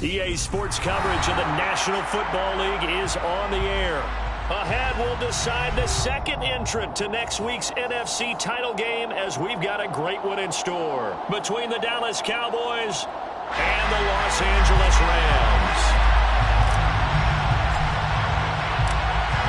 EA Sports coverage of the National Football League is on the air. Ahead, we'll decide the second entrant to next week's NFC title game as we've got a great one in store between the Dallas Cowboys and the Los Angeles Rams.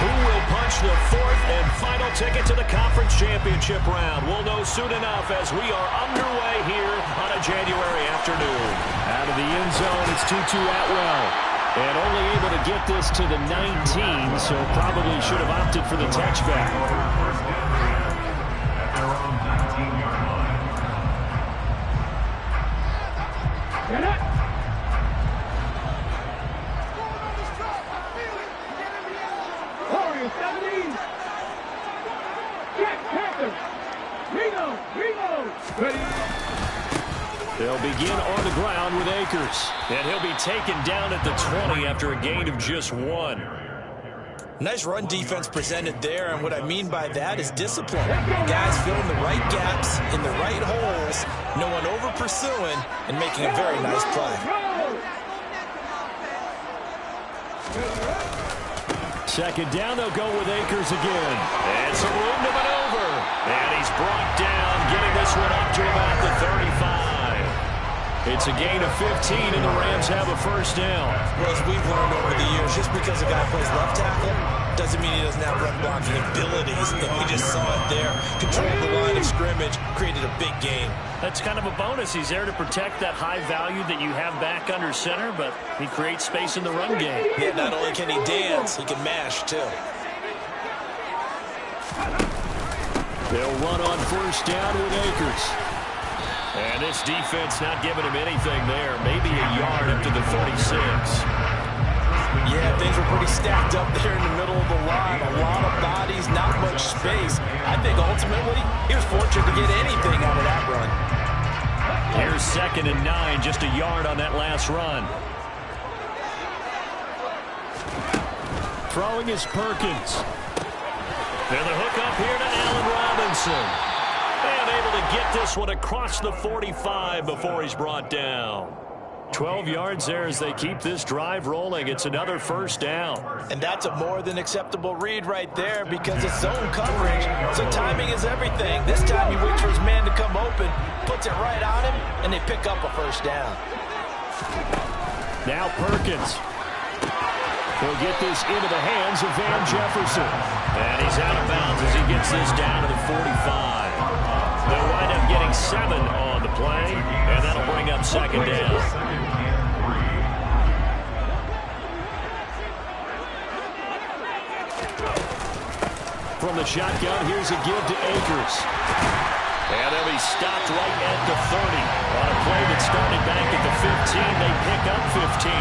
Who will punch the fourth and final ticket to the conference championship round? We'll know soon enough as we are underway here on a January afternoon. Out of the end zone, it's Tutu Atwell. And only able to get this to the 19, so probably should have opted for the touchback. They'll begin on the ground with Akers. And he'll be taken down at the 20 after a gain of just 1. Nice run defense presented there, and what I mean by that is discipline. Guys filling the right gaps in the right holes, no one over-pursuing, and making a very nice play. Second down, they'll go with Akers again. And some room to maneuver. And he's brought down, getting this one up to about the 35. It's a gain of 15, and the Rams have a first down. Well, as we've learned over the years, just because a guy plays left tackle doesn't mean he doesn't have run blocking abilities. And we just saw it there. Controlled the line of scrimmage, created a big gain. That's kind of a bonus. He's there to protect that high value that you have back under center, but he creates space in the run game. Yeah, not only can he dance, he can mash, too. They'll run on first down with Akers. And this defense not giving him anything there. Maybe a yard up to the 36. Yeah, things were pretty stacked up there in the middle of the line. A lot of bodies, not much space. I think ultimately he was fortunate to get anything out of that run. Here's 2nd and 9, just a yard on that last run. Throwing is Perkins. And the hook up here to Allen Robinson. And able to get this one across the 45 before he's brought down. 12 yards there as they keep this drive rolling. It's another first down. And that's a more than acceptable read right there because it's zone coverage, so timing is everything. This time he waits for his man to come open, puts it right on him, and they pick up a first down. Now Perkins. He'll get this into the hands of Van Jefferson. And he's out of bounds as he gets this down to the 45. They'll wind up getting 7 on the play, and that'll bring up 2nd down. From the shotgun, here's a give to Akers. And they'll be stopped right at the 30. On a play that started back at the 15, they pick up 15.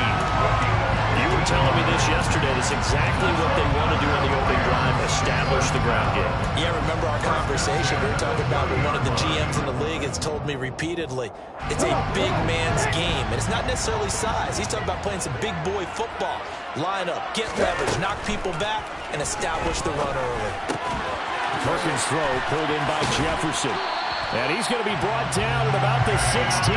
You were telling me this yesterday. That's exactly what they want to do on the opening drive, establish the ground game. Yeah, remember our conversation. We were talking about what one of the GMs in the league has told me repeatedly. It's a big man's game, and it's not necessarily size. He's talking about playing some big boy football. Line up, get leverage, knock people back, and establish the run early. Perkins' throw pulled in by Jefferson. And he's going to be brought down at about the 16.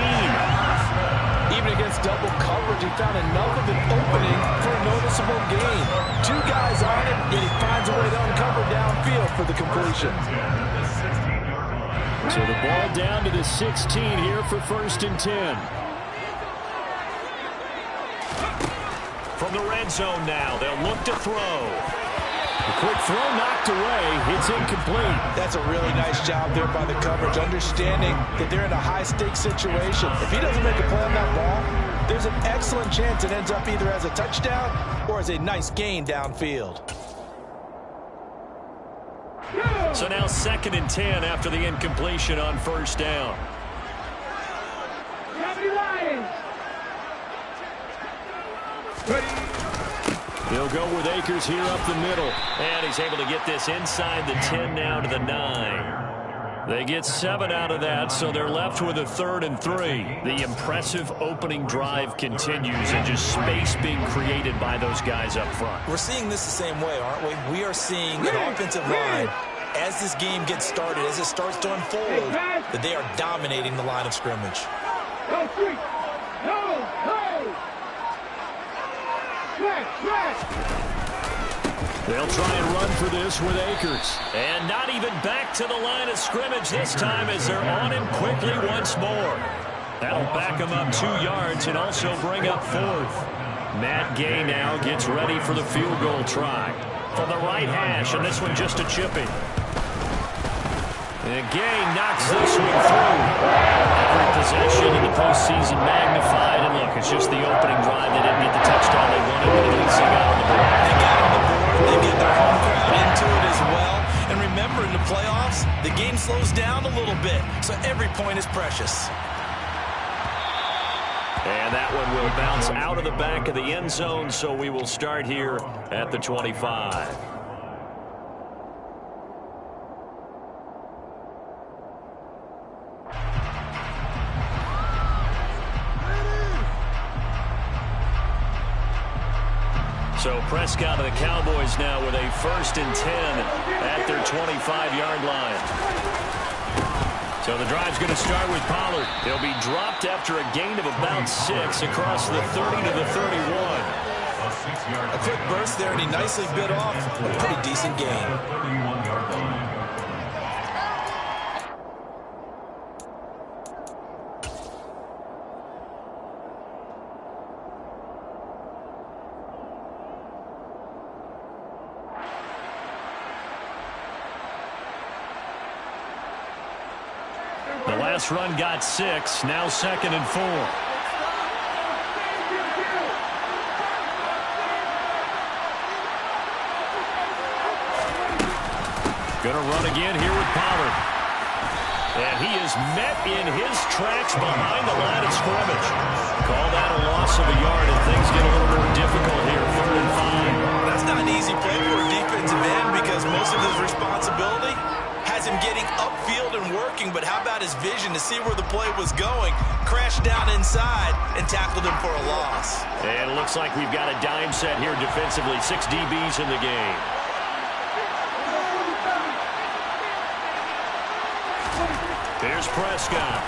Even against double coverage, he found enough of an opening for a noticeable gain. 2 guys on it, and he finds a way to uncover downfield for the completion. So the ball down to the 16 here for 1st and 10. From the red zone now, they'll look to throw. A quick throw knocked away. It's incomplete. That's a really nice job there by the coverage, understanding that they're in a high-stakes situation. If he doesn't make a play on that ball, there's an excellent chance it ends up either as a touchdown or as a nice gain downfield. So now 2nd and 10 after the incompletion on first down. He'll go with Akers here up the middle. And he's able to get this inside the 10 now to the 9. They get 7 out of that, so they're left with a 3rd and 3. The impressive opening drive continues and just space being created by those guys up front. We're seeing this the same way, aren't we? We are seeing an offensive line, as this game gets started, as it starts to unfold, that they are dominating the line of scrimmage. They'll try and run for this with Akers. And not even back to the line of scrimmage this time as they're on him quickly once more. That'll back him up 2 yards and also bring up 4th. Matt Gay now gets ready for the field goal try. From the right hash, and this one just a chipping. And Gay knocks this one through. Every possession in the postseason magnified. And look, it's just the opening drive. They didn't get the touchdown they wanted, but at least they got on the board. They got on the board. They get their home crowd into it as well. And remember, in the playoffs, the game slows down a little bit, so every point is precious. And that one will bounce out of the back of the end zone, so we will start here at the 25. So Prescott of the Cowboys now with a 1st and 10 at their 25-yard line. So the drive's going to start with Pollard. He'll be dropped after a gain of about 6 across the 30 to the 31. A quick burst there, and he nicely bit off a pretty decent gain. The last run got 6, now 2nd and 4. Gonna run again here with Pollard. And he is met in his tracks behind the line of scrimmage. Call that a loss of a yard, and things get a little more difficult here, 3rd and 5. That's not an easy play for a defensive end because most of his responsibility has him getting upfield and working, but how about his vision to see where the play was going? Crashed down inside and tackled him for a loss. And it looks like we've got a dime set here defensively. 6 DBs in the game. Here's Prescott.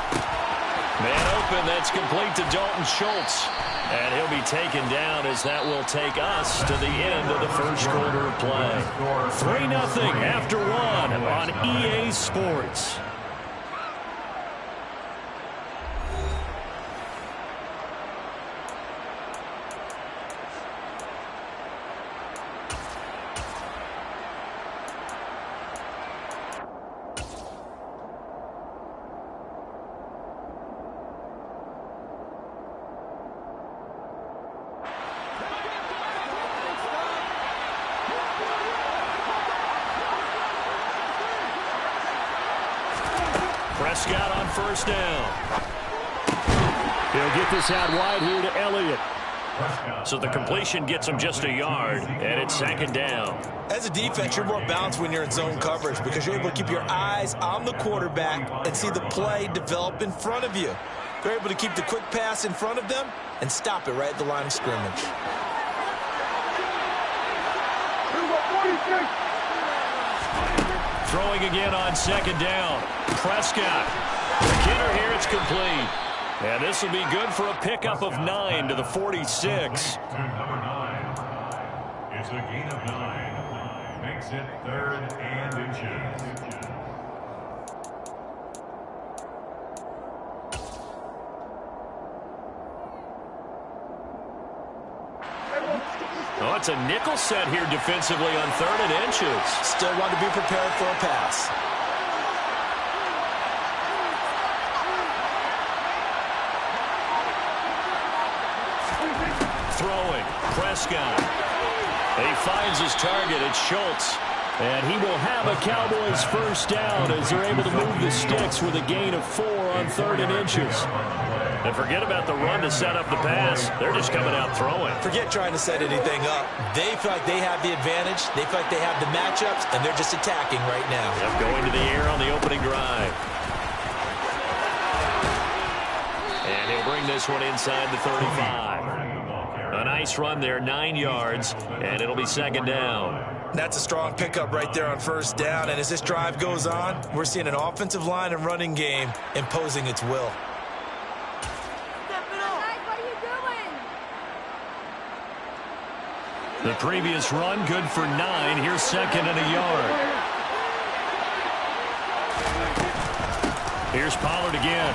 Man open, that's complete to Dalton Schultz. And he'll be taken down as that will take us to the end of the first quarter of play. 3-0 after 1 on EA Sports. Prescott on 1st down. He'll get this out wide here to Elliott. So the completion gets him just a yard, and it's 2nd down. As a defense, you're more balanced when you're in zone coverage because you're able to keep your eyes on the quarterback and see the play develop in front of you. They're able to keep the quick pass in front of them and stop it right at the line of scrimmage. Throwing again on 2nd down. Prescott. McKinnon here, it's complete. And this will be good for a pickup of 9 to the 46. Number 9. It's a gain of 9. Makes it 3rd and inches. Oh, it's a nickel set here defensively on 3rd and inches. Still want to be prepared for a pass. Throwing, Prescott. He finds his target, it's Schultz. And he will have a Cowboys 1st down as they're able to move the sticks with a gain of 4 on 3rd and inches. And forget about the run to set up the pass. They're just coming out throwing. Forget trying to set anything up. They feel like they have the advantage. They feel like they have the matchups, and they're just attacking right now. Yep, going to the air on the opening drive. And he'll bring this one inside the 35. A nice run there, 9 yards, and it'll be 2nd down. That's a strong pickup right there on 1st down, and as this drive goes on, we're seeing an offensive line and running game imposing its will. The previous run good for 9. Here's second and a yard. Here's Pollard again.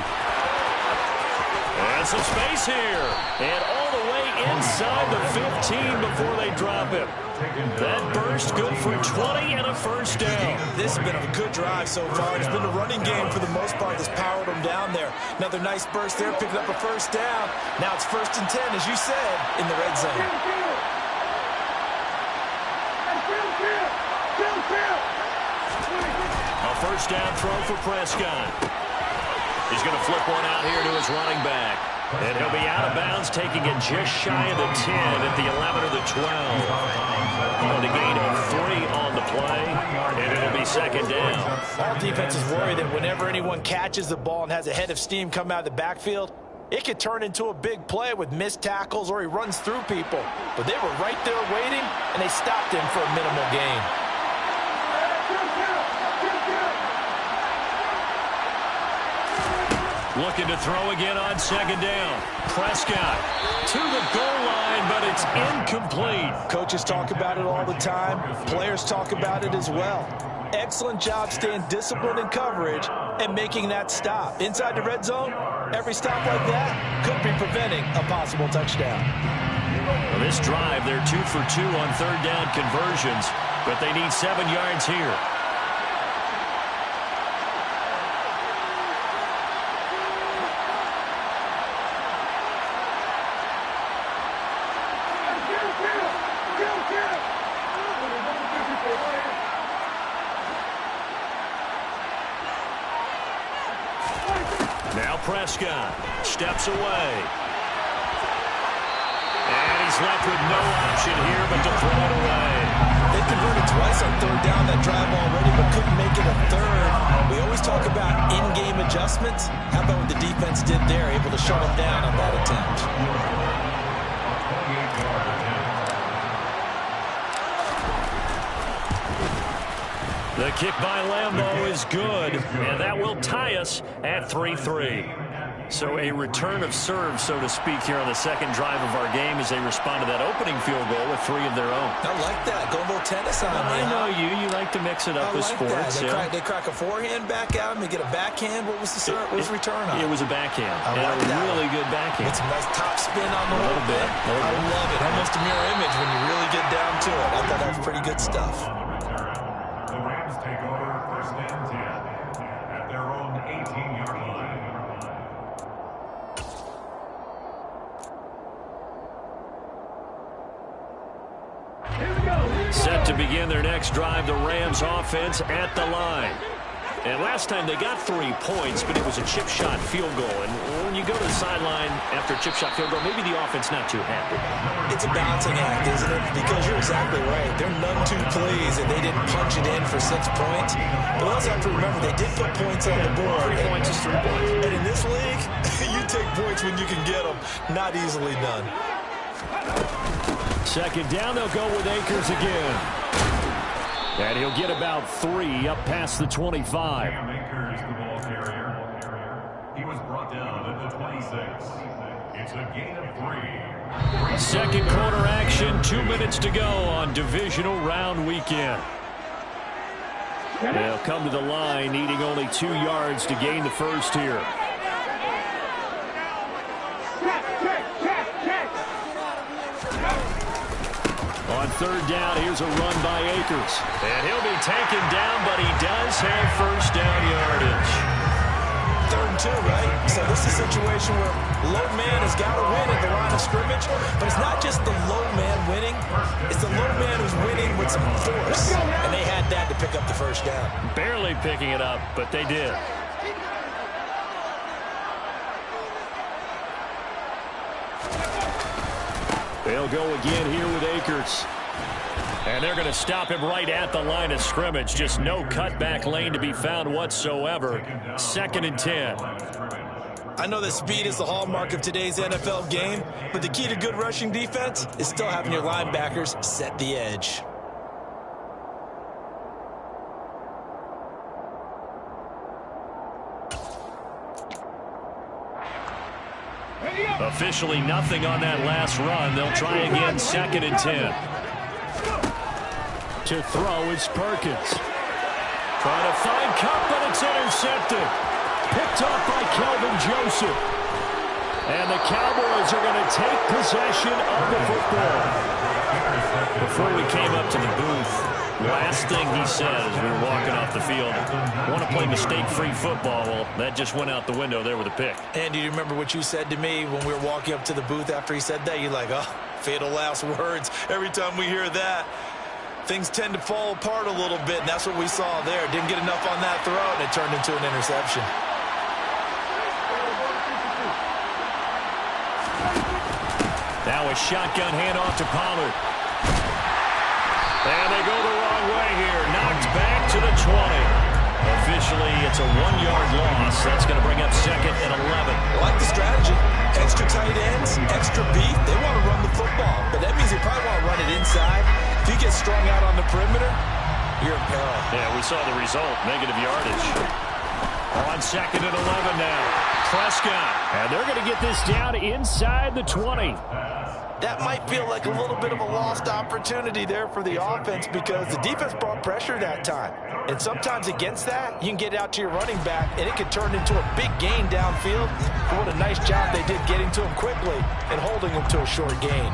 And some space here. And all the way inside the 15 before they drop him. That burst good for 20 and a first down. This has been a good drive so far. It's been a running game for the most part that's powered them down there. Another nice burst there, picking up a first down. Now it's 1st and 10, as you said, in the red zone. A first down throw for Prescott. He's going to flip one out here to his running back. And he'll be out of bounds, taking it just shy of the 10 at the 11 or the 12. On the gain of 3 on the play, and it'll be second down. All defenses worry that whenever anyone catches the ball and has a head of steam come out of the backfield, it could turn into a big play with missed tackles or he runs through people. But they were right there waiting, and they stopped him for a minimal gain. Looking to throw again on second down. Prescott to the goal line, but it's incomplete. Coaches talk about it all the time. Players talk about it as well. Excellent job staying disciplined in coverage and making that stop. Inside the red zone, every stop like that could be preventing a possible touchdown. Well, this drive, they're 2 for 2 on third down conversions, but they need 7 yards here. Now Prescott steps away. And he's left with no option here but to throw it away. They converted twice on third down that drive already, but couldn't make it a third. We always talk about in-game adjustments. How about what the defense did there, able to shut them down on that attempt? The kick by Lambeau is good, and that will tie us at 3-3. So a return of serve, so to speak, here on the second drive of our game as they respond to that opening field goal with 3 of their own. I like that. Go a little tennis on me. I know you. You like to mix it up with sports. They crack a forehand back out, and they get a backhand. What was the serve? What was the return on? It was a backhand. I like a that. Really good backhand. With some nice top spin on the a little bit. I love it. Almost a mirror image when you really get down to it. I thought that was pretty good stuff. The Rams take over 1st and 10 at their own 18-yard line. Set to begin their next drive, the Rams offense at the line. And last time they got 3 points, but it was a chip shot field goal. And when you go to the sideline after a chip shot field goal, maybe the offense not too happy. It's a balancing act, isn't it? Because you're exactly right. They're none too pleased that they didn't punch it in for 6 points. But we also have to remember they did put points on the board. 3 points is 3 points. And in this league, you take points when you can get them. Not easily done. Second down, they'll go with Akers again. And he'll get about 3 up past the 25. Cam Akers, the ball carrier. He was brought down at the 26. It's a gain of 3. Second quarter action, 2 minutes to go on divisional round weekend. They'll come to the line, needing only 2 yards to gain the first here. On third down, here's a run by Akers. And he'll be taken down, but he does have first down yardage. 3rd and 2, right? So this is a situation where low man has got to win at the line of scrimmage, but it's not just the low man winning. It's the low man who's winning with some force. And they had that to pick up the first down. Barely picking it up, but they did. They'll go again here with Akers. And they're going to stop him right at the line of scrimmage. Just no cutback lane to be found whatsoever. 2nd and 10. I know that speed is the hallmark of today's NFL game, but the key to good rushing defense is still having your linebackers set the edge. Officially nothing on that last run. They'll try again, 2nd and 10. To throw is Perkins. Trying to find Cup, but it's intercepted. Picked off by Kelvin Joseph. And the Cowboys are going to take possession of the football. Before we came up to the booth, last thing he said as we were walking off the field, want to play mistake-free football. Well, that just went out the window there with a pick. And do you remember what you said to me when we were walking up to the booth after he said that? You're like, oh, fatal last words. Every time we hear that, things tend to fall apart a little bit, and that's what we saw there. Didn't get enough on that throw, and it turned into an interception. Now a shotgun handoff to Pollard. And they go the wrong way here. Knocked back to the 20. Officially, it's a 1-yard loss. That's going to bring up 2nd and 11. I like the strategy. Extra tight ends, extra beef. They want to run the football, but that means they probably want to run it inside. If you get strung out on the perimeter, you're in peril. Yeah, we saw the result. Negative yardage. On 2nd and 11 now. Prescott. And they're going to get this down inside the 20. That might feel like a little bit of a lost opportunity there for the offense because the defense brought pressure that time. And sometimes against that, you can get out to your running back, and it can turn into a big gain downfield. But what a nice job they did getting to him quickly and holding him to a short gain.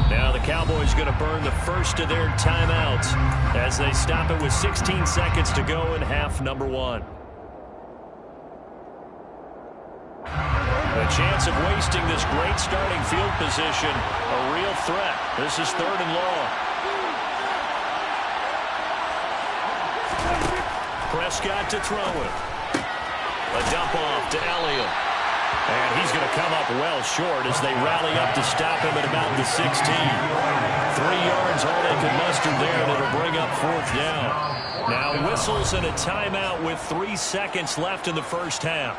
Now the Cowboys going to burn the first of their timeouts as they stop it with 16 seconds to go in half number 1. The chance of wasting this great starting field position, a real threat. This is 3rd and long. Prescott to throw it. A dump off to Elliott. And he's going to come up well short as they rally up to stop him at about the 16. 3 yards, all they could muster there, and it'll bring up 4th down. Now whistles and a timeout with 3 seconds left in the first half.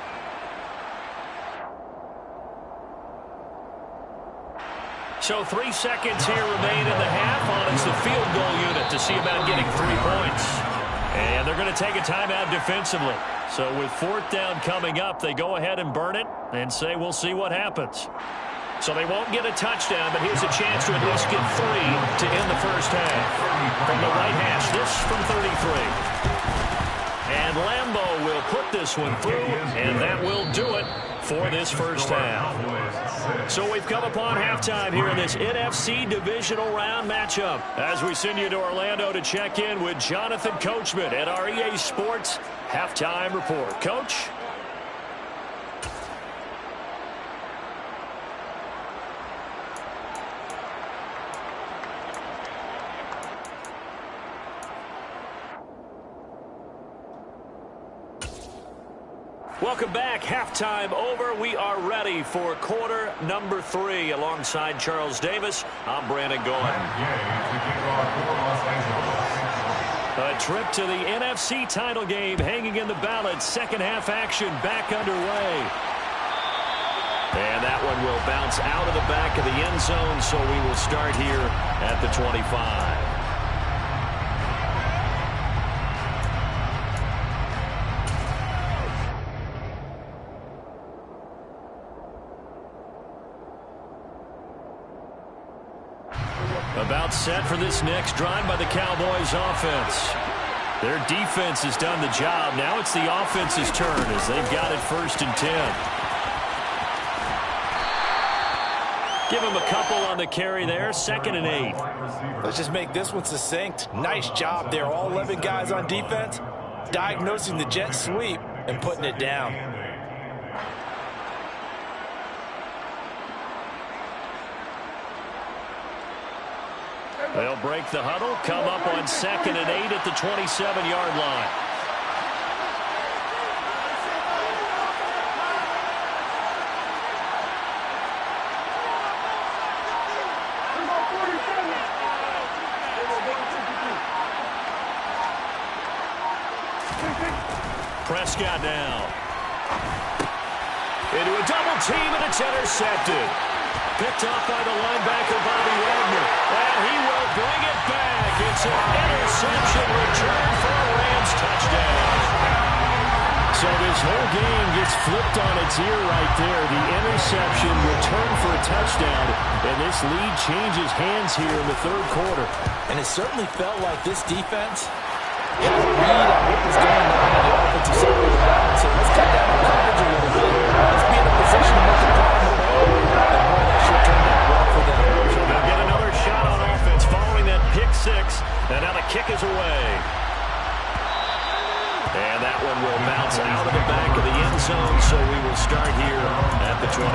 So 3 seconds here remain in the half on it's the field goal unit to see about getting 3 points. And they're going to take a timeout defensively. So with 4th down coming up, they go ahead and burn it and say we'll see what happens. So they won't get a touchdown, but here's a chance to at least get 3 to end the first half. From the right hash, this from 33. And Lambeau will put this one through, and that will do it for this first half. So we've come upon halftime here in this NFC divisional round matchup as we send you to Orlando to check in with Jonathan Coachman at our EA Sports Halftime Report. Coach? Welcome back. Halftime over. We are ready for quarter number 3 alongside Charles Davis. I'm Brandon Gordon. A trip to the NFC title game hanging in the balance. Second half action back underway. And that one will bounce out of the back of the end zone, so we will start here at the 25. About set for this next drive by the Cowboys offense. Their defense has done the job. Now it's the offense's turn as they've got it 1st and 10. Give them a couple on the carry there. 2nd and 8. Let's just make this one succinct. Nice job there. All 11 guys on defense diagnosing the jet sweep and putting it down. They'll break the huddle, come up on 2nd and 8 at the 27-yard line. Prescott now. Into a double team, and it's intercepted. Picked off by the linebacker, Bobby Wagner. And he will bring it back. It's an interception return for a Rams touchdown. So this this whole game gets flipped on its ear right there. The interception returned for a touchdown, and this lead changes hands here in the third quarter. And it certainly felt like this defense had a read on what was going on in the offensive side of the ball. So let's cut down on coverage a little bit. Let's be in a position to make the play on the ball. And boy, that sure turned out well for them. So they'll get another shot on offense following that pick six. And now the kick is away. And that one will bounce out of the back of the end zone, so we will start here at the 25.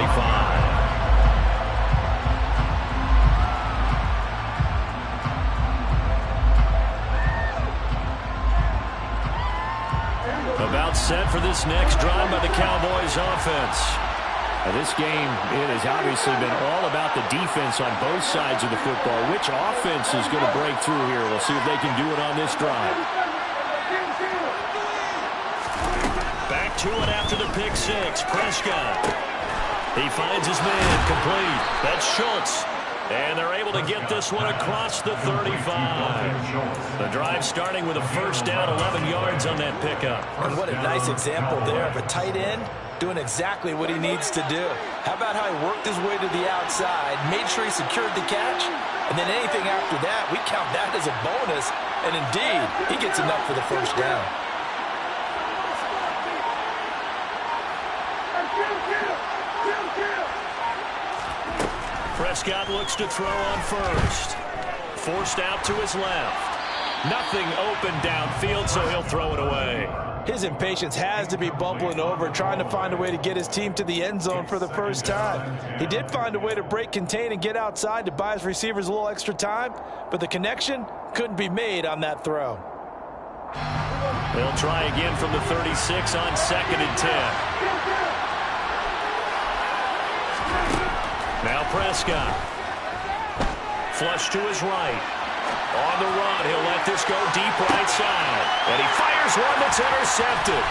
About set for this next drive by the Cowboys offense. This game, it has obviously been all about the defense on both sides of the football. Which offense is going to break through here? We'll see if they can do it on this drive. Back to it after the pick six. Prescott. He finds his man complete. That's Schultz. And they're able to get this one across the 35. The drive starting with a first down, 11 yards on that pickup. And what a nice example there of a tight end doing exactly what he needs to do. How about how he worked his way to the outside, made sure he secured the catch, and then anything after that, we count that as a bonus. And indeed, he gets enough for the first down. Prescott looks to throw on first. Forced out to his left. Nothing open downfield, so he'll throw it away. His impatience has to be bubbling over, trying to find a way to get his team to the end zone for the first time. He did find a way to break contain and get outside to buy his receivers a little extra time, but the connection couldn't be made on that throw. They'll try again from the 36 on 2nd and 10. Now Prescott. Flush to his right. On the run, he'll let this go deep right side. And he fires one that's intercepted.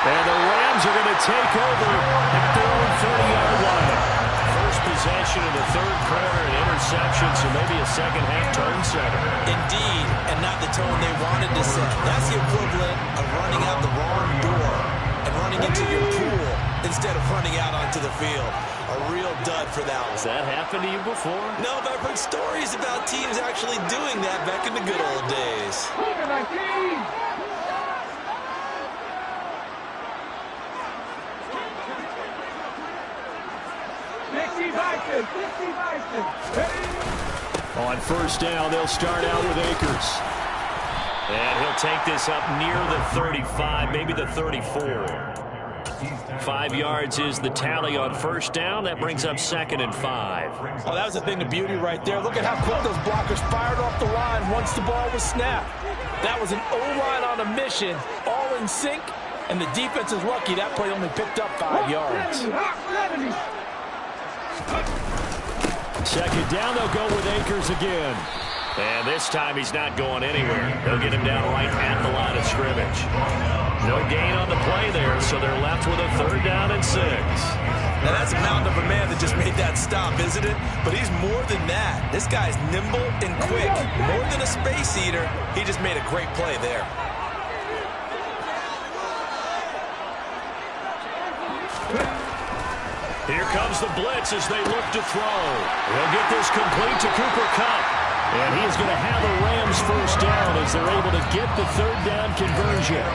And the Rams are going to take over at their own 30-yard line. First possession of the third quarter, an interception, so maybe a second-half tone setter. Indeed, and not the tone they wanted to set. That's the equivalent of running out the wrong door and running into your pool instead of running out onto the field. A real dud for that one. Has that happened to you before? No, but I've heard stories about teams actually doing that back in the good old days. On first down, they'll start out with Akers. And he'll take this up near the 35, maybe the 34. 5 yards is the tally on first down. That brings up 2nd and 5. Oh, that was a thing of beauty right there. Look at how quick those blockers fired off the line once the ball was snapped. That was an O-line on a mission, all in sync, and the defense is lucky that play only picked up 5 yards. 2nd down, they'll go with Akers again. And this time he's not going anywhere. They'll get him down right at the line of scrimmage. No gain on the play there, so they're left with a 3rd down and 6. Now that's a mountain of a man that just made that stop, isn't it? But he's more than that. This guy's nimble and quick. More than a space eater, he just made a great play there. Here comes the blitz as they look to throw. They'll get this complete to Cooper Kupp. And he is going to have the Rams first down as they're able to get the 3rd down conversion.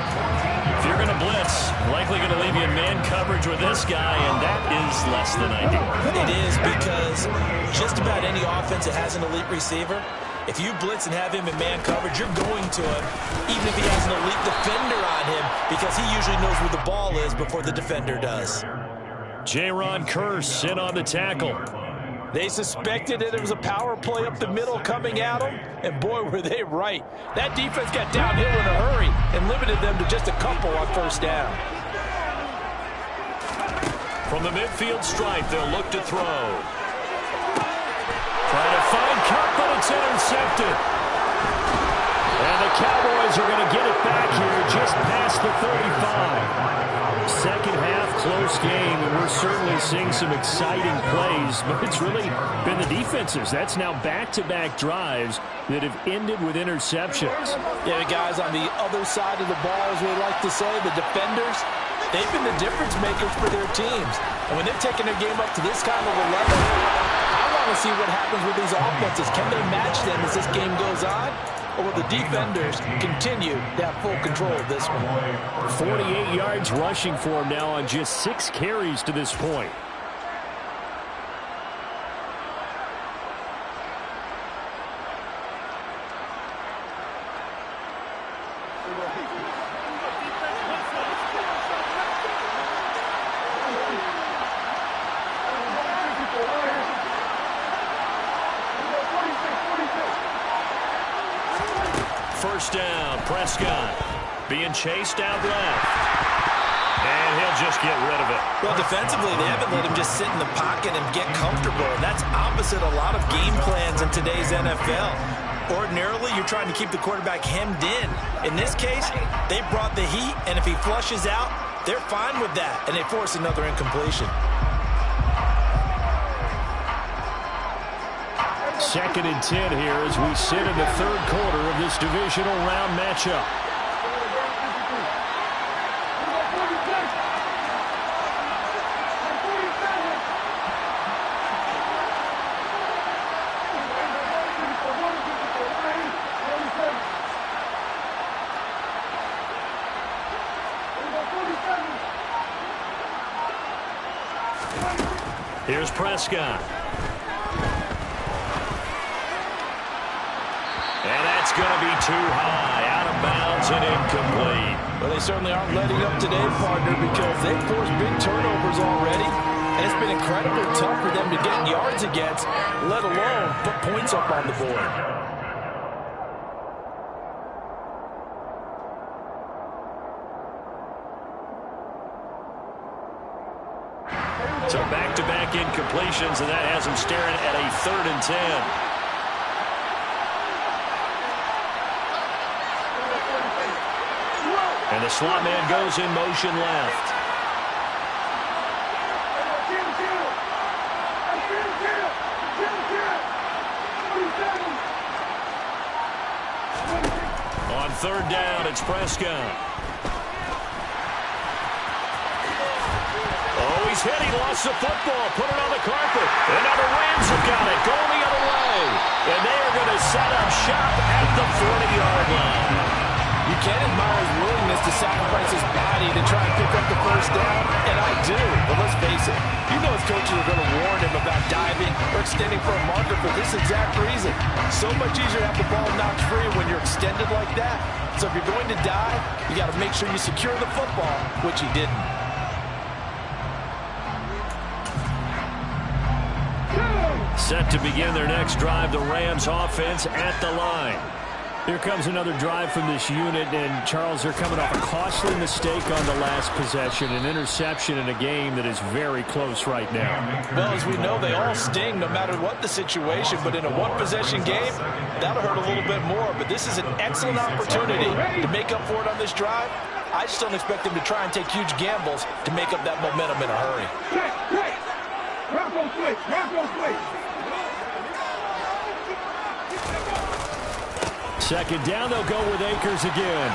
If you're going to blitz, likely going to leave you in man coverage with this guy, and that is less than ideal. It is, because just about any offense that has an elite receiver, if you blitz and have him in man coverage, you're going to him, even if he has an elite defender on him, because he usually knows where the ball is before the defender does. Jaron Kearse in on the tackle. They suspected that it was a power play up the middle coming at them, and boy, were they right. That defense got downhill in a hurry and limited them to just a couple on first down. From the midfield stripe, they'll look to throw. Trying to find Kupp, but it's intercepted. And the Cowboys are going to get it back here just past the 35. Second half, close game, and we're certainly seeing some exciting plays, but it's really been the defenses. That's now back-to-back drives that have ended with interceptions. Yeah, the guys on the other side of the ball, as we like to say, the defenders, they've been the difference makers for their teams. And when they've taken their game up to this kind of a level, I want to see what happens with these offenses. Can they match them as this game goes on? Or will the defenders continue to have full control of this one? 48 yards rushing for him now on just 6 carries to this point. First down, Prescott being chased out left. And he'll just get rid of it. Well, defensively, they haven't let him just sit in the pocket and get comfortable. And that's opposite a lot of game plans in today's NFL. Ordinarily, you're trying to keep the quarterback hemmed in. In this case, they brought the heat, and if he flushes out, they're fine with that, and they force another incompletion. Second and 10 here as we sit in the third quarter of this divisional round matchup. Here's Prescott. And that's going to be too high, out of bounds and incomplete. Well, they certainly aren't letting up today, partner, because they've forced big turnovers already. And it's been incredibly tough for them to get yards against, let alone put points up on the board. So back-to-back incompletions, and that has them staring at a 3rd and 10. And the slot man goes in motion left. On 3rd down, it's Prescott. Oh, he's hit. He lost the football. Put it on the carpet. And now the Rams have got it. Going the other way. And they are going to set up shop at the 40-yard line. You can't admire his willingness to sacrifice his body to try and pick up the first down, and I do. But let's face it, you know his coaches are going to warn him about diving or extending for a marker for this exact reason. So much easier to have the ball knocked free when you're extended like that. So if you're going to dive, you got to make sure you secure the football, which he didn't. Set to begin their next drive, the Rams offense at the line. Here comes another drive from this unit, and Charles, they're coming off a costly mistake on the last possession, an interception in a game that is very close right now. Well, as we know, they all sting no matter what the situation, but in a one-possession game, that'll hurt a little bit more. But this is an excellent opportunity to make up for it on this drive. I just don't expect them to try and take huge gambles to make up that momentum in a hurry. Second down, they'll go with Akers again.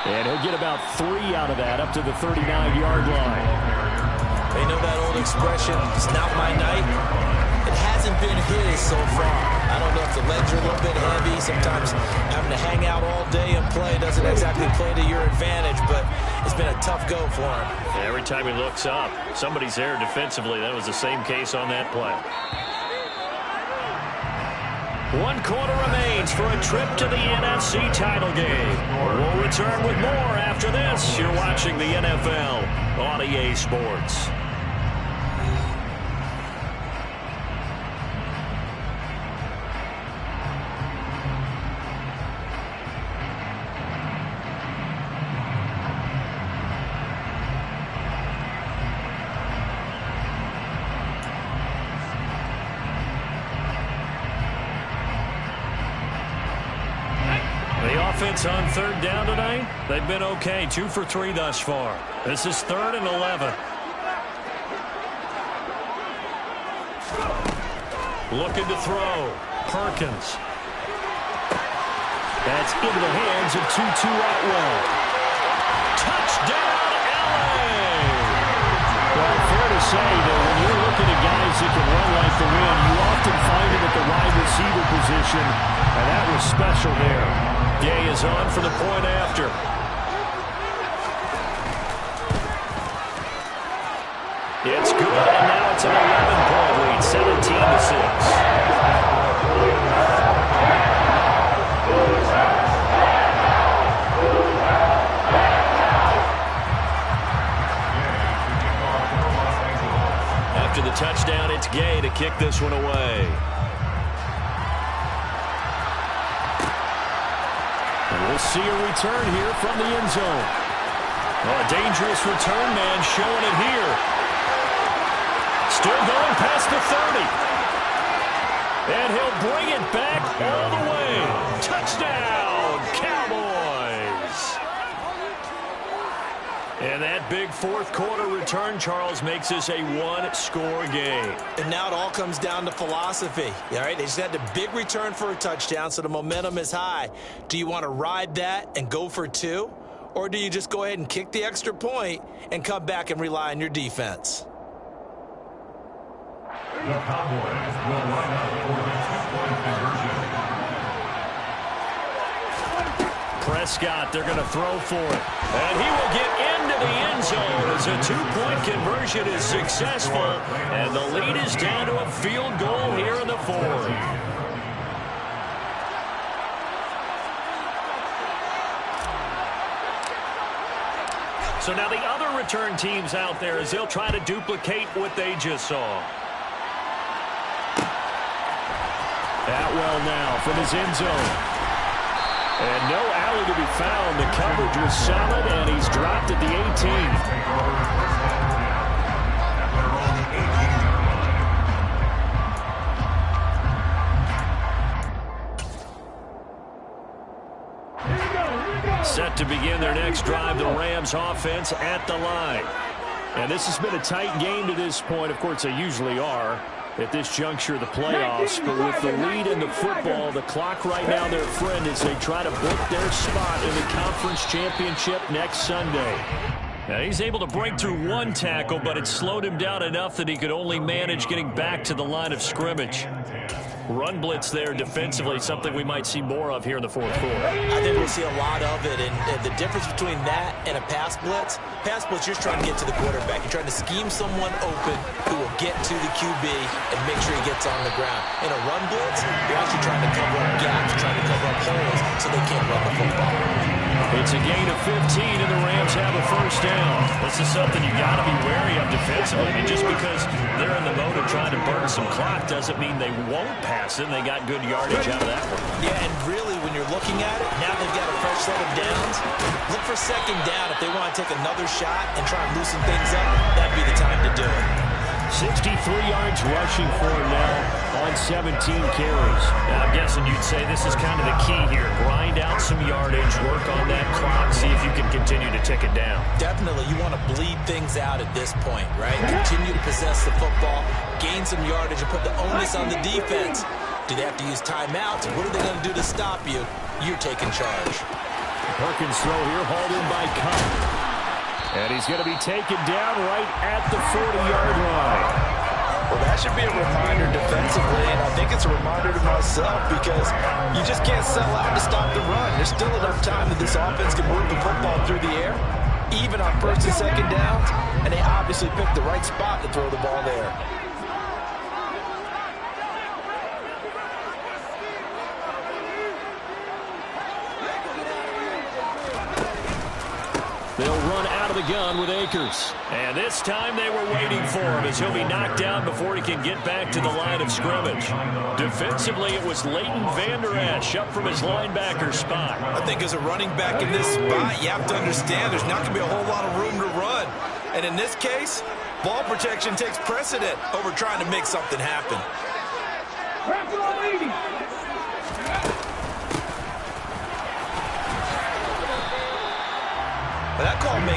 And he'll get about 3 out of that, up to the 39-yard line. They know that old expression, it's not my night. It hasn't been his so far. I don't know if the legs are a little bit heavy. Sometimes having to hang out all day and play doesn't exactly play to your advantage, but it's been a tough go for him. Yeah, every time he looks up, somebody's there defensively. That was the same case on that play. 1 quarter remains for a trip to the NFC title game. We'll return with more after this. You're watching the NFL on EA Sports. offense on third down tonight? They've been okay, 2 for 3 thus far. This is 3rd and 11. Looking to throw. Perkins. That's into the hands of Tutu Atwell. Touchdown, LA! Well, fair to say that when you're looking at guys that can run like the wind, you often find them at the wide receiver position, and that was special there. Gay is on for the point after. It's good, and now it's an 11-point lead, 17-6. After the touchdown, it's Gay to kick this one away. And we'll see a return here from the end zone. Well, a dangerous return man showing it here. Still going past the 30. And he'll bring it back all the way. Touchdown, Cowboys! And that big fourth quarter return, Charles, makes this a one-score game. And now it all comes down to philosophy. All right, they just had a big return for a touchdown, so the momentum is high. Do you want to ride that and go for 2? Or do you just go ahead and kick the extra point and come back and rely on your defense? The Cowboys will line up for the 2-point conversion. Prescott, they're going to throw for it. And he will get into the end zone as a 2-point conversion is successful. And the lead is down to a field goal here in the 4th. So now the other return teams out there as they'll try to duplicate what they just saw. Atwell now from his end zone. And no alley to be found. The coverage was solid, and he's dropped at the 18. Set to begin their next drive, the Rams offense at the line. And this has been a tight game to this point. Of course, they usually are at this juncture of the playoffs. But with the lead in the football, the clock right now their friend as they try to book their spot in the conference championship next Sunday. Now, he's able to break through one tackle, but it slowed him down enough that he could only manage getting back to the line of scrimmage. Run blitz there defensively, something we might see more of here in the fourth quarter. I think we'll see a lot of it, and the difference between that and a pass blitz, you're just trying to get to the quarterback. You're trying to scheme someone open who will get to the QB and make sure he gets on the ground. In a run blitz, you're actually trying to cover up gaps, trying to cover up holes so they can't run the football. It's a gain of 15, and the Rams have a first down. This is something you got to be wary of defensively. And just because they're in the mode of trying to burn some clock doesn't mean they won't pass it. They got good yardage out of that one. Yeah, and really, when you're looking at it, now they've got a fresh set of downs. Look for second down. If they want to take another shot and try and loosen things up, that'd be the time to do it. 63 yards rushing for him now on 17 carries. Now, I'm guessing you'd say this is kind of the key here. Grind out some yardage, work on that clock, see if you can continue to tick it down. Definitely. You want to bleed things out at this point, right? Continue to possess the football, gain some yardage, and put the onus on the defense. Do they have to use timeouts? What are they going to do to stop you? You're taking charge. Perkins throw here, hauled in by Cup. And he's going to be taken down right at the 40-yard line. Well, that should be a reminder defensively, and I think it's a reminder to myself because you just can't sell out to stop the run. There's still enough time that this offense can move the football through the air, even on first and second downs, and they obviously picked the right spot to throw the ball there. They'll run out of the gun with Akers. And this time they were waiting for him as he'll be knocked down before he can get back to the line of scrimmage. Defensively, it was Leighton Vander Esch up from his linebacker spot. I think as a running back in this spot, you have to understand there's not going to be a whole lot of room to run. And in this case, ball protection takes precedent over trying to make something happen.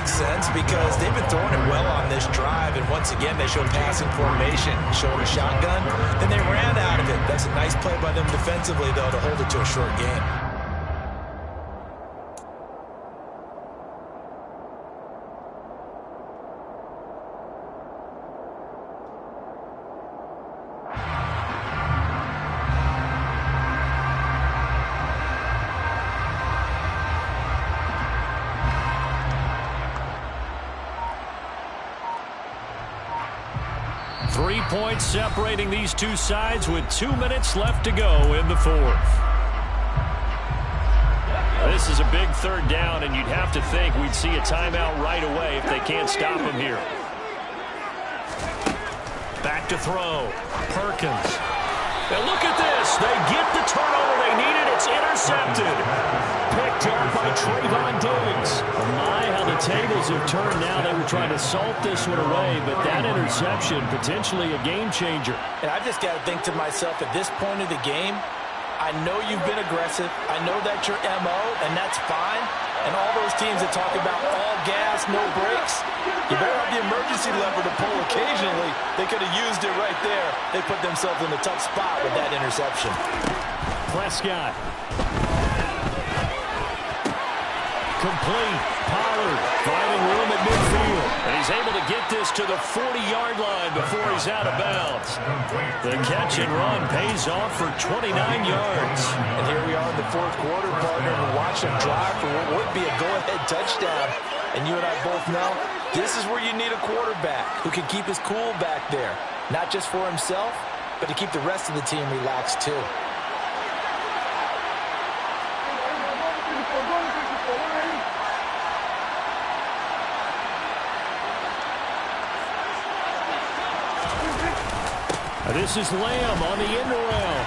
makes sense because they've been throwing it well on this drive, and once again they show passing formation, showing a shotgun, then they ran out of it. That's a nice play by them defensively, though, to hold it to a short game. Points separating these two sides with 2 minutes left to go in the fourth. This is a big third down, and you'd have to think we'd see a timeout right away if they can't stop him here. Back to throw. Perkins. And look at this. They get the turnover they needed. It's intercepted. Picked up by Trayvon Diggs. My, how the tables have turned now. They were trying to salt this one away, but that interception, potentially a game changer. And I just got to think to myself, at this point of the game, I know you've been aggressive. I know that's your MO, and that's fine. And all those teams that talk about all gas, no brakes, you better have the emergency lever to pull occasionally. They could have used it right there. They put themselves in a tough spot with that interception. Prescott. Complete. Pollard finding room at midfield. And he's able to get this to the 40-yard line before he's out of bounds. The catch and run pays off for 29 yards. And here we are in the fourth quarter, partner, and watch him drive for what would be a go-ahead touchdown. And you and I both know this is where you need a quarterback who can keep his cool back there. Not just for himself, but to keep the rest of the team relaxed too. This is Lamb on the end around.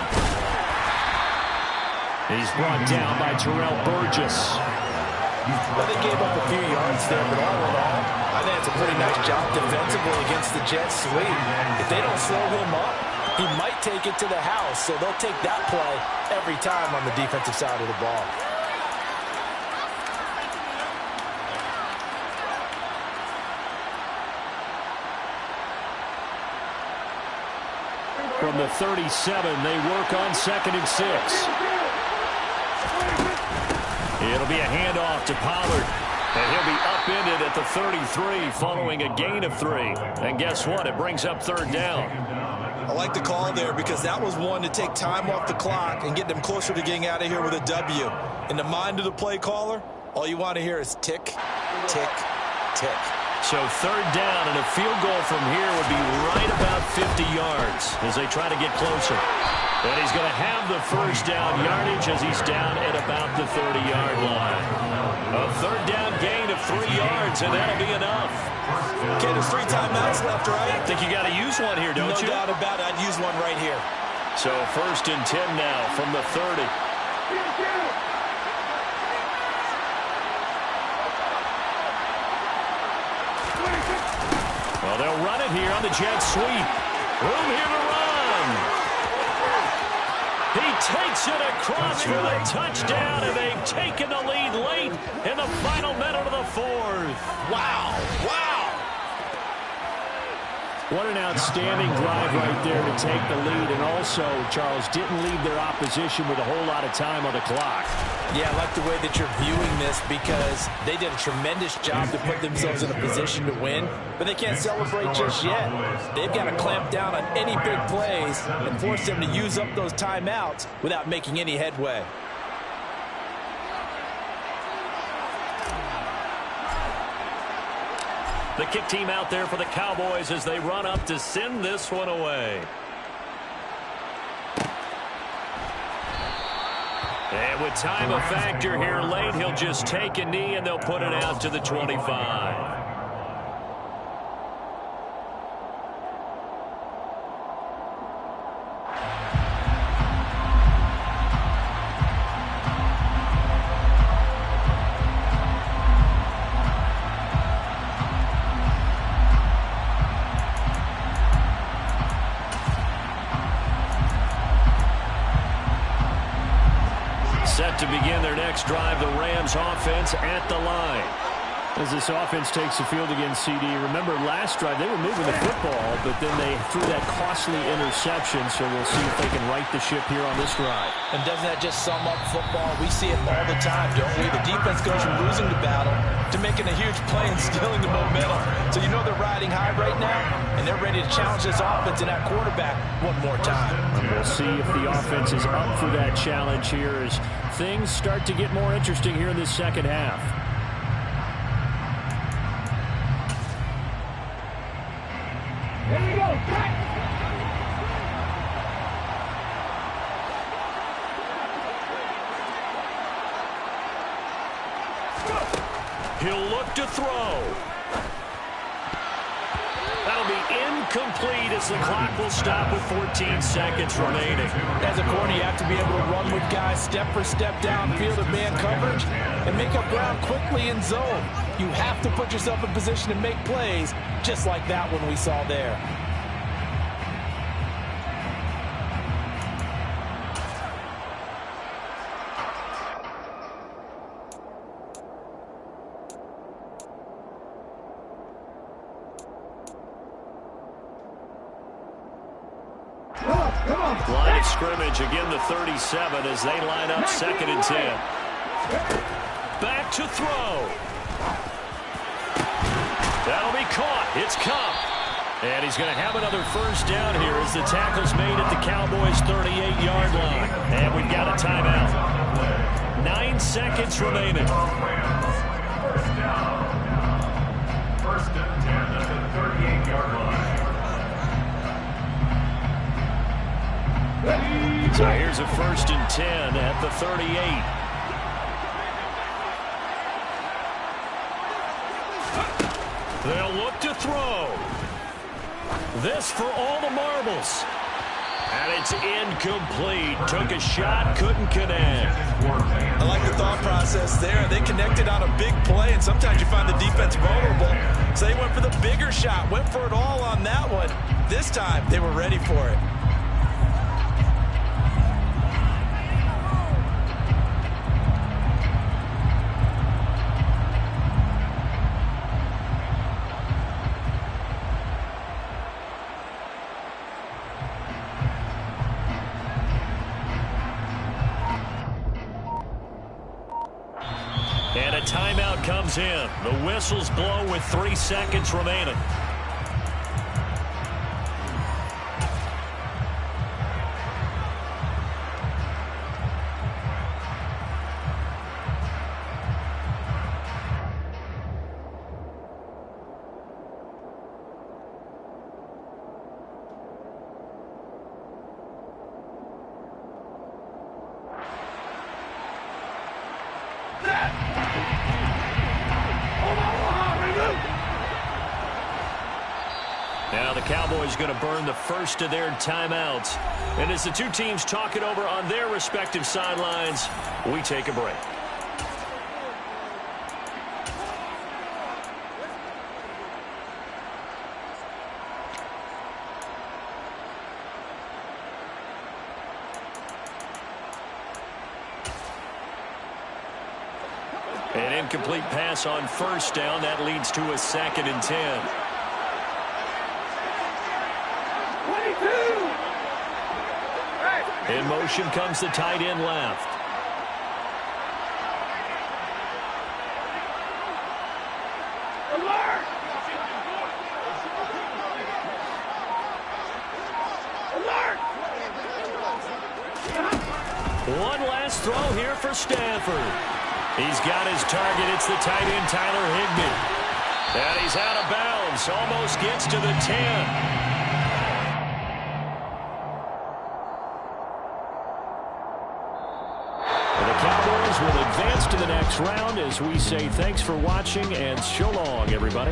He's brought down by Terrell Burgess. Well, they gave up a few yards there, but all in all, I think it's a pretty nice job defensively against the Jets' sweep. If they don't slow him up, he might take it to the house, so they'll take that play every time on the defensive side of the ball. From the 37, they work on 2nd and 6. It'll be a handoff to Pollard. And he'll be upended at the 33 following a gain of 3. And guess what? It brings up 3rd down. I like the call there because that was one to take time off the clock and get them closer to getting out of here with a W. In the mind of the play caller, all you want to hear is tick, tick, tick. So 3rd down, and a field goal from here would be right about 50 yards as they try to get closer. And he's going to have the 1st down yardage as he's down at about the 30-yard line. A 3rd down gain of 3 yards, and that'll be enough. Okay, there's 3 timeouts left, right? I think you got to use one here, don't you? No doubt about it. I'd use one right here. So 1st and 10 now from the 30. Well, they'll run it here on the jet sweep. Room here to run. He takes it across for the touchdown, and they've taken the lead late in the final minute of the 4th. Wow. Wow. What an outstanding drive right there to take the lead, and also, Charles, didn't leave their opposition with a whole lot of time on the clock. Yeah, I like the way that you're viewing this because they did a tremendous job to put themselves in a position to win, but they can't celebrate just yet. They've got to clamp down on any big plays and force them to use up those timeouts without making any headway. The kick team out there for the Cowboys as they run up to send this one away. And with time a factor here late, he'll just take a knee and they'll put it out to the 25. Set to begin their next drive, the Rams offense at the line. As this offense takes the field against CD, remember last drive they were moving the football, but then they threw that costly interception, so we'll see if they can right the ship here on this drive. And doesn't that just sum up football? We see it all the time, don't we? The defense goes from losing the battle to making a huge play and stealing the momentum. So you know they're riding high right now, and they're ready to challenge this offense and that quarterback one more time. And we'll see if the offense is up for that challenge here as things start to get more interesting here in this second half. Here we go. He'll look to throw. That'll be incomplete as the clock will stop with 14 seconds remaining. As a corner, you have to be able to run with guys step for step downfield of man coverage and make up ground quickly in zone. You have to put yourself in position to make plays just like that one we saw there. Line of scrimmage, again the 37 as they line up 2nd and 10. Back to throw. That'll be caught. It's Cup. And he's going to have another first down here as the tackle's made at the Cowboys' 38-yard line. And we've got a timeout. 9 seconds remaining. First down. First and 10 at the 38-yard line. So here's a 1st and 10 at the 38. They'll look to throw. This for all the marbles. And it's incomplete. Took a shot, couldn't connect. I like the thought process there. They connected on a big play, and sometimes you find the defense vulnerable. So they went for the bigger shot, went for it all on that one. This time, they were ready for it. And a timeout comes in. The whistle's blown with 3 seconds remaining. Now the Cowboys going to burn the first of their timeouts. And as the two teams talk it over on their respective sidelines, we take a break. An incomplete pass on first down. That leads to a 2nd and 10. In motion comes the tight end left. Alert! Alert! One last throw here for Stafford. He's got his target. It's the tight end, Tyler Higbee. And he's out of bounds. Almost gets to the 10. Cowboys will advance to the next round as we say thanks for watching and so long, everybody.